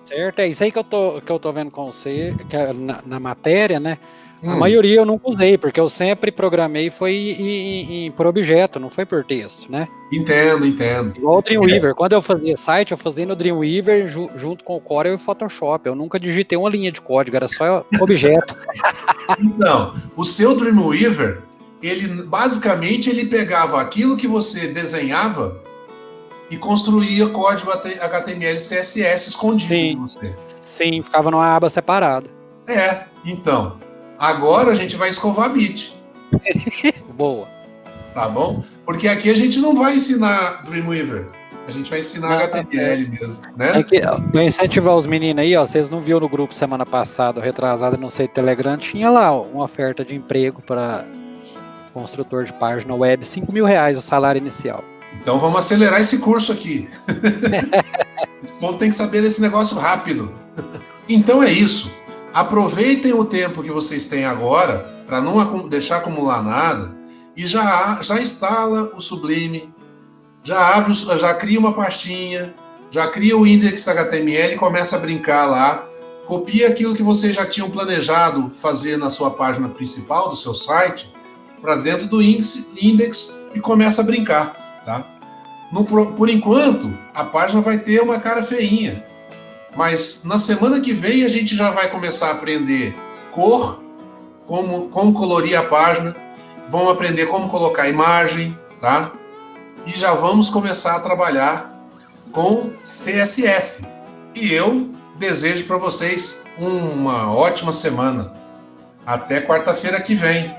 [SPEAKER 3] Certo, é isso aí que eu tô vendo com você, que é na matéria, né? A maioria eu nunca usei, porque eu sempre programei foi por objeto, não foi por texto, né?
[SPEAKER 1] Entendo.
[SPEAKER 3] Igual o Dreamweaver. Quando eu fazia site, eu fazia no Dreamweaver junto com o Corel e o Photoshop. Eu nunca digitei uma linha de código, era só objeto.
[SPEAKER 1] Então, o seu Dreamweaver, basicamente ele pegava aquilo que você desenhava e construía código HTML e CSS escondido em você.
[SPEAKER 3] Sim, ficava numa aba separada.
[SPEAKER 1] Então... Agora a gente vai escovar bit.
[SPEAKER 3] Boa.
[SPEAKER 1] Tá bom? Porque aqui a gente não vai ensinar Dreamweaver. A gente vai ensinar HTML mesmo, né?
[SPEAKER 3] Vou incentivar os meninos aí, ó. Vocês não viram no grupo semana passada, retrasada, não sei, Telegram, tinha lá ó, uma oferta de emprego para construtor de página web, R$5.000 o salário inicial.
[SPEAKER 1] Então vamos acelerar esse curso aqui. Esse povo tem que saber desse negócio rápido. Então é isso. Aproveitem o tempo que vocês têm agora para não deixar acumular nada e já instala o Sublime, já cria uma pastinha, já cria o index HTML e começa a brincar lá. Copia aquilo que vocês já tinham planejado fazer na sua página principal do seu site para dentro do index e começa a brincar, tá? Por enquanto, a página vai ter uma cara feinha, mas na semana que vem a gente já vai começar a aprender cor, como colorir a página, vamos aprender como colocar imagem, tá? E já vamos começar a trabalhar com CSS. E eu desejo para vocês uma ótima semana. Até quarta-feira que vem.